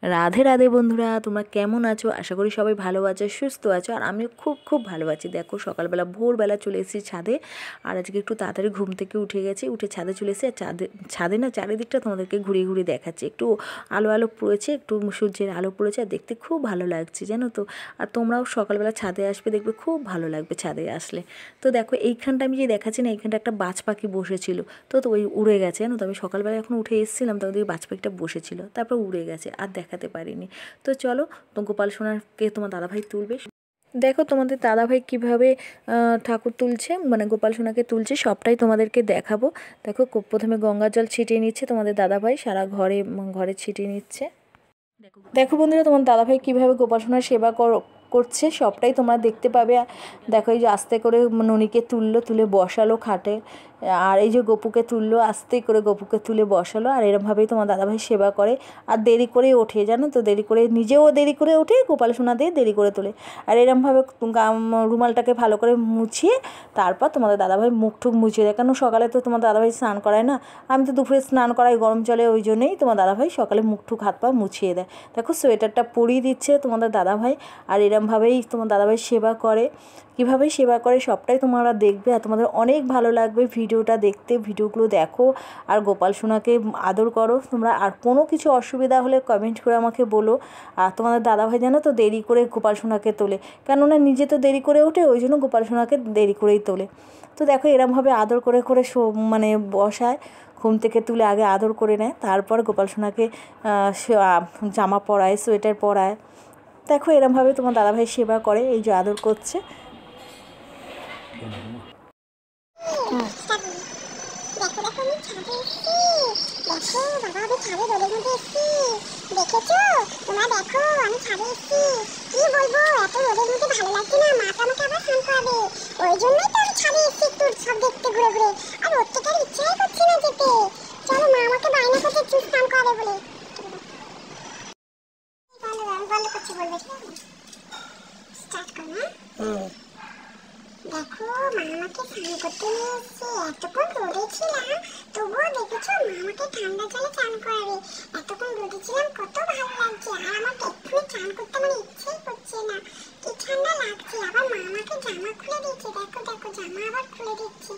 রাধে রাধে বন্ধুরা, তোমরা কেমন আছো? আশা করি সবাই ভালো আছো, সুস্থ আছো। আর আমিও খুব খুব ভালো আছি। দেখো, সকালবেলা ভোরবেলা চলে এসেছি ছাদে। আর আজকে একটু তাড়াতাড়ি ঘুম থেকে উঠে গেছি, উঠে ছাদে চলে এসেছি। আর ছাদে না চারিদিকটা তোমাদেরকে ঘুরিয়ে ঘুরিয়ে দেখাচ্ছি। একটু আলো আলো পড়েছে, একটু সূর্যের আলো পড়েছে, আর দেখতে খুব ভালো লাগছে, জানো তো। আর তোমরাও সকালবেলা ছাদে আসবে, দেখবে খুব ভালো লাগবে ছাদে আসলে। তো দেখো, এইখানটা আমি যে দেখাচ্ছি না, এইখানটা একটা বাজ পাখি বসেছিল। তো ওই উড়ে গেছে, জানো তো। আমি সকালবেলা এখন উঠে এসেছিলাম, তখন ওই বাজ পাখিটা বসেছিল, তারপর উড়ে গেছে, আর দেখাতে পারিনি। তো চলো, তো গোপাল সোনাকে তোমার দাদাভাই তুলবে। দেখো তোমাদের দাদাভাই কীভাবে ঠাকুর তুলছে, মানে গোপাল সোনাকে তুলছে, সবটাই তোমাদেরকে দেখাবো। দেখো, প্রথমে গঙ্গার জল ছিটিয়ে নিচ্ছে তোমাদের দাদাভাই, সারা ঘরে ঘরে ছিটিয়ে নিচ্ছে। দেখো বন্ধুরা, তোমার দাদাভাই কীভাবে গোপাল সোনার সেবা করছে, সবটাই তোমরা দেখতে পাবে। দেখো, এই যে আস্তে করে ননিকে তুলে বসালো খাটে। আর এই যে গপুকে তুললো, আস্তে করে গপুকে তুলে বসালো। আর এরমভাবেই তোমার দাদাভাই সেবা করে। আর দেরি করে ওঠে, জানো তো, দেরি করে নিজেও দেরি করে ওঠে, গোপাল সোনা দিয়ে দেরি করে তোলে। আর এরমভাবে রুমালটাকে ভালো করে মুছিয়ে তারপর তোমাদের দাদাভাই মুখ টুক মুছিয়ে দেয়। কেন, সকালে তো তোমার দাদাভাই স্নান করায় না, আমি তো দুপুরে স্নান করাই গরম জলে, ওই জন্যই তোমার দাদাভাই সকালে মুখ টুক হাত পা মুছিয়ে দেয়। দেখো, সোয়েটারটা পরিয়ে দিচ্ছে তোমাদের দাদাভাই। আর এরমভাবেই তোমার দাদাভাই সেবা করে। কীভাবে সেবা করে সবটাই তোমরা দেখবে, আর তোমাদের অনেক ভালো লাগবে ভিডিওটা দেখতে। ভিডিওগুলো দেখো আর গোপাল সোনাকে আদর করো তোমরা। আর কোনো কিছু অসুবিধা হলে কমেন্ট করে আমাকে বলো। আর তোমাদের দাদাভাই জানো তো, দেরি করে গোপাল সোনাকে তোলে, কেননা নিজে তো দেরি করে ওঠে, ওই জন্য গোপাল সোনাকে দেরি করেই তোলে। তো দেখো, এরমভাবে আদর করে করে মানে বসায়, ঘুম থেকে তুলে আগে আদর করে নেয়, তারপর গোপাল সোনাকে জামা পরায়, সোয়েটার পরায়। দেখো, এরমভাবে তোমার দাদাভাই সেবা করে, এই যে আদর করছে। দেখো দেখো, আমি ছাদে এসেছি। দেখো বাবা, আমি ছাদে রোদের মধ্যে এসেছি। দেখেছো তোমরা? দেখো, আমি ছাদে এসেছি। কি বলবো, এত রোদের মধ্যে ভালো লাগছে না, মাথা আমাকে আবার স্নান করাবে। ওই জন্যই তো আমি ছাদে এসেছি, একটু সব দেখতে ঘুরে ঘুরে। আর রোদ থেকে আর ইচ্ছাই করছে না যেতে। চলো, মা আমাকে বায়না করছে একটু স্নান করাবে বলে। বন্ধ করছি, বলবে ঠিক আছে? স্টার্ট করো না। দেখো, মা আমাকে স্নান করতে নিয়ে এসছে। এতক্ষণ রোদে ছিলাম, তবুও দেখেছো মা আমাকে ঠান্ডা জলে চান করাবে। এতক্ষণ রোদে ছিলাম, কত ভালো লাগছে। আর আমার এক্ষুনি চান করতে আমার ইচ্ছেই করছে না, কি ঠান্ডা লাগছে। আবার মা আমাকে জামা খুলে দিচ্ছে। দেখো দেখো, জামা আবার খুলে দিচ্ছে।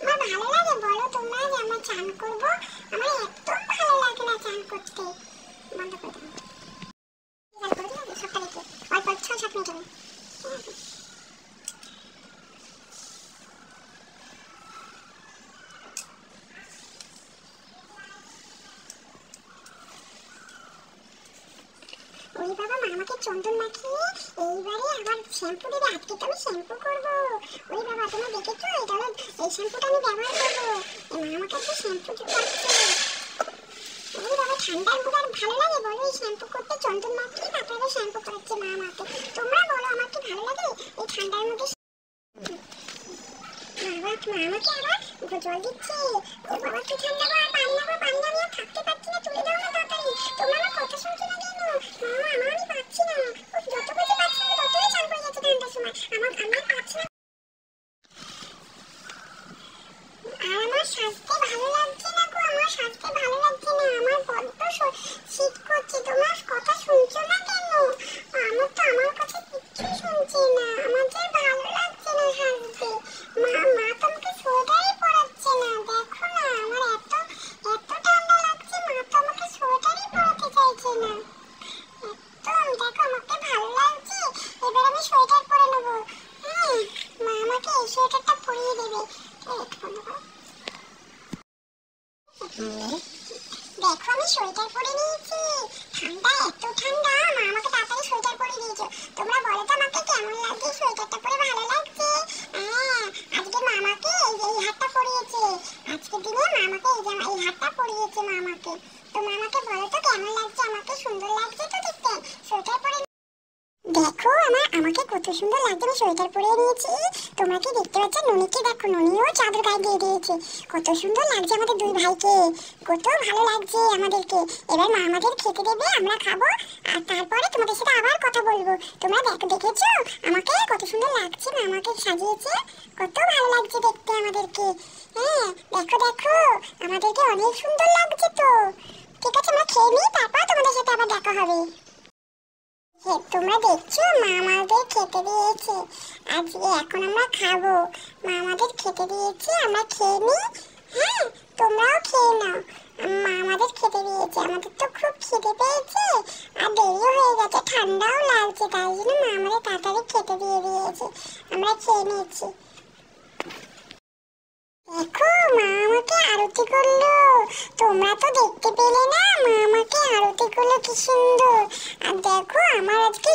আমার ভালো লাগে বলো তোমরা যে আমরা চান করবো? আমার একদম ভালো লাগে না চান করতে। বন্ধ করে দেবো, সবটা দেখে অল্প 6-7 মিনিট হবে। ওই বাবা, মা আমাকে চন্দন মাখিয়ে এইবারে আবার শ্যাম্পু দেবে। আজকে তো আমি শ্যাম্পু করবো। ওই বাবা, তোমরা দেখেছো? এটা হলো, এই শ্যাম্পুটা আমি ব্যবহার করবো। মা আমাকে একটা শ্যাম্পু দিচ্ছে। ওই বাবা, ঠান্ডার মধ্যে আর ভালো লাগে বলো এই শ্যাম্পু করতে? চন্দন মাখিয়ে তারপরে শ্যাম্পু করাচ্ছে মা আমাকে। তোমরা বলো, আমার কি ভালো লাগে এই ঠান্ডার মধ্যে? মা আমাকে আবার জল দিচ্ছে। ও বাবা, কি ঠান্ডা গো, আর পানি না গো, পানি আমি আর থাকতে পারছি না, তুলে দাও না তাড়াতাড়ি। তোমরা আমার কথা শুনছো না কেন? আমি পাচ্ছি না, যত বেশি পাচ্ছি না ততই চান করে যাচ্ছে ঠান্ডার সময়। আমি পাচ্ছি না। আর আমার সাজতে ভালো লাগছে না গো, আমার সাজতে ভালো লাগছে না, আমার বড্ড শীত করছে। তোমরা কথা শুনছো না কেন? আমার কথা কিচ্ছু শুনছে না, আমার যে ভালো লাগছে না সাজতে। মা তো আমাকে সোয়েটারই পরাচ্ছে না। দেখো না, আমার এত এত ঠান্ডা লাগছে, মা তো আমাকে সোয়েটারই পরাতে চাইছে না। একদম দেখো, আমাকে ভালো লাগছে, এবার আমি সোয়েটার পরে নেবো। হ্যাঁ, মা আমাকে এই সোয়েটারটা পরিয়ে দেবে। দেখো, আমি সোয়েটার পরে নিয়েছি। ঠান্ডা, এত ঠান্ডা, মা আমাকে তাড়াতাড়ি সোয়েটার পরে দিয়েছে। তোমরা বলো তো আমাকে কেমন লাগছে? সোয়েটারটা পরে ভালো লাগছে? হ্যাঁ, আজকে মা আমাকে এই হাতটা পরিয়েছে। আজকের দিনে মা আমাকে এই হাতটা পরিয়েছে মা আমাকে। তোমরা আমাকে বলো তো কেমন লাগছে? আমাকে সুন্দর লাগছে তো দেখতে সোয়েটার পরে। দেখো, আমাকে কত সুন্দর লাগছে, আমি সোয়েটার পরে নিয়েছি। তোমরা কি দেখতে পাচ্ছ? ননিকে দেখো, ননিও চাদর গায়ে দিয়ে দিয়েছে। কত সুন্দর লাগছে আমাদের দুই ভাইকে, কত ভালো লাগছে আমাদেরকে। এবার মা আমাদের খেতে দেবে, আমরা খাবো, আর তারপরে তোমাদের সাথে আবার কথা বলবো। তোমরা দেখেছো আমাকে কত সুন্দর লাগছে, মা আমাকে সাজিয়েছে, কত ভালো লাগছে দেখতে আমাদেরকে। হ্যাঁ, দেখো দেখো, আমাদেরকে অনেক সুন্দর লাগছে তো। ঠিক আছে, আমরা খেয়ে নিই, তারপর তোমাদের সাথে আবার দেখা হবে। তোমরা দেখছো মা আমাদের খেতে দিয়েছে আজকে, এখন আমরা খাবো। মা আমাদের খেতে দিয়েছে, আমরা খেয়ে নিই। হ্যাঁ, তোমরাও খেয়ে নাও। মা আমাদের খেতে দিয়েছে, আমাদের তো খুব খিদে পেয়েছে আর দেরিও হয়ে গেছে, ঠান্ডাও লাগছে, তাই জন্য মা আমাদের তাড়াতাড়ি খেতে দিয়ে দিয়েছে, আমরা খেয়ে নিচ্ছি। দেখো মা আমাকে আরতি করলো, তোমরা তো দেখতে পেলে না, মা আমাকে আরতি করলো কি সুন্দর। আর দেখো আমার আজকে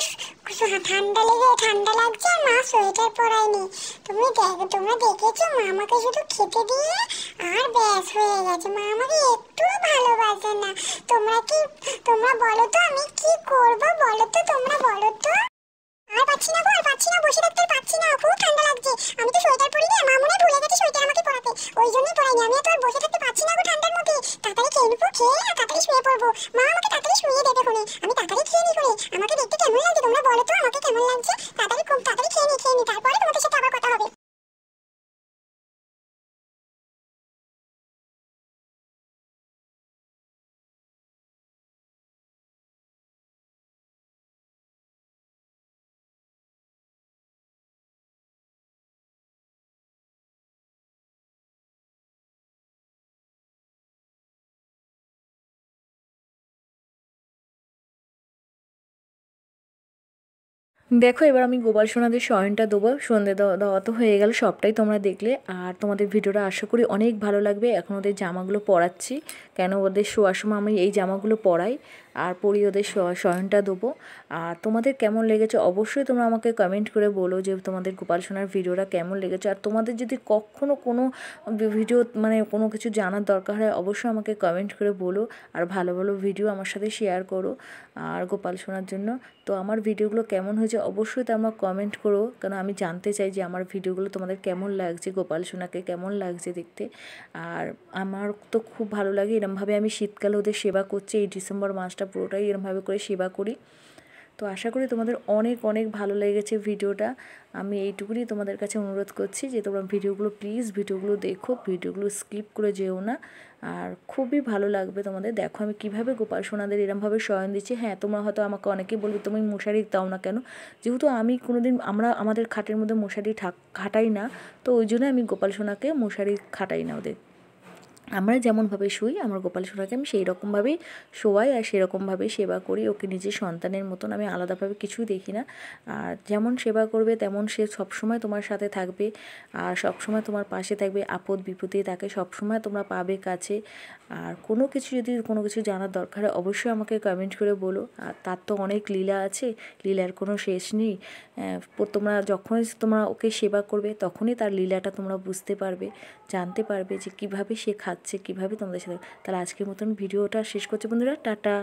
ঠান্ডা লাগছে আর মা সোয়েটার পরায়নি। তোমরা দেখেছো মা আমাকে শুধু খেতে দিয়ে আর ব্যাস হয়ে গেছে, মা আমাকে একটু ভালোবাসে না। তোমরা বলো তো আমি কি করবো, বলো তো, তোমরা বলো তো। আর পাচ্ছি না গো, আর পাচ্ছি না, বসে থাকতে পাচ্ছি না, খুব ঠান্ডা লাগছে। আমি তো সোয়েটার পরিনি, মা মনে ভুলে গেছে সোয়েটার আমাকে পরাতে, ওই জন্যই পরাইনি। আমি তো আর বসে থাকতে পাচ্ছি না গো ঠান্ডার মধ্যে। তাড়াতাড়ি খেয়ে নেবো, খেয়ে আর তাড়াতাড়ি শুয়ে পড়বো। মা আমাকে তাড়াতাড়ি শুয়ে দেবে কোনে, আমি তাড়াতাড়ি খেয়ে নি করে। আমাকে দেখতে কেমন লাগছে তোমরা বলো তো, আমাকে কেমন লাগছে? খুব তাড়াতাড়ি খেয়ে নি, তারপরে তোমাদের সাথে আবার কথা হবে। দেখো এবার আমি গোপাল সোনাদের শয়নটা দেবো, সন্ধে দেওয়া তো হয়ে গেল, সবটাই তোমরা দেখলে। আর তোমাদের ভিডিওটা আশা করি অনেক ভালো লাগবে। এখন ওদের জামাগুলো পরাচ্ছি, কেন ওদের শোয়ার সময় আমি এই জামাগুলো পরাই আর পরি, ওদের শয়নটা দেবো। আর তোমাদের কেমন লেগেছে অবশ্যই তোমরা আমাকে কমেন্ট করে বলো যে তোমাদের গোপাল সোনার ভিডিওটা কেমন লেগেছে। আর তোমাদের যদি কখনও কোনো ভিডিও মানে কোনো কিছু জানার দরকার হয় অবশ্যই আমাকে কমেন্ট করে বলো। আর ভালো ভালো ভিডিও আমার সাথে শেয়ার করো আর গোপাল সোনার জন্য। তো আমার ভিডিওগুলো কেমন হয়েছে অবশ্যই তো আমার কমেন্ট করো, কারণ আমি জানতে চাই যে আমার ভিডিওগুলো তোমাদের কেমন লাগছে, গোপাল সোনাকে কেমন লাগছে দেখতে। আর আমার তো খুব ভালো লাগে, এরমভাবে আমি শীতকালে ওদের সেবা করছি, এই ডিসেম্বর মাসটা পুরোটাই এরমভাবে করে সেবা করি। তো আশা করি তোমাদের অনেক অনেক ভালো লেগেছে ভিডিওটা। আমি এইটুকুনি তোমাদের কাছে অনুরোধ করছি যে তোমরা প্লিজ ভিডিওগুলো দেখো, ভিডিওগুলো স্কিপ করে যেও না। আর খুবই ভালো লাগবে তোমাদের। দেখো আমি কীভাবে গোপাল সোনাদের এরমভাবে শয়ন দিচ্ছি। হ্যাঁ, তোমরা হয়তো আমাকে অনেকেই বলবে তুমি মশারি দাও না কেন, যেহেতু আমি কোনোদিন আমাদের খাটের মধ্যে মশারি খাটাই না, তো ওই জন্য আমি গোপাল সোনাকে মশারি খাটাই না ওদের। আমরা যেমনভাবে শুই আমার গোপাল সোনাকে আমি সেই রকমভাবেই শোয়াই আর সেরকমভাবেই সেবা করি, ওকে নিজের সন্তানের মতন আমি আলাদাভাবে কিছুই দেখি না। আর যেমন সেবা করবে তেমন সে সবসময় তোমার সাথে থাকবে আর সবসময় তোমার পাশে থাকবে, আপদ বিপদে তাকে সবসময় তোমরা পাবে কাছে। আর কোনো কিছু জানার দরকার হয় অবশ্যই আমাকে কমেন্ট করে বলো। আর তার তো অনেক লীলা আছে, লীলার কোনো শেষ নেই। যখনই তোমরা ওকে সেবা করবে তখনই তার লীলাটা তোমরা বুঝতে পারবে, জানতে পারবে যে কীভাবে সে খাচ্ছে, কীভাবে তোমাদের সাথে। তাহলে আজকের মতন ভিডিওটা শেষ করছি বন্ধুরা, টাটা।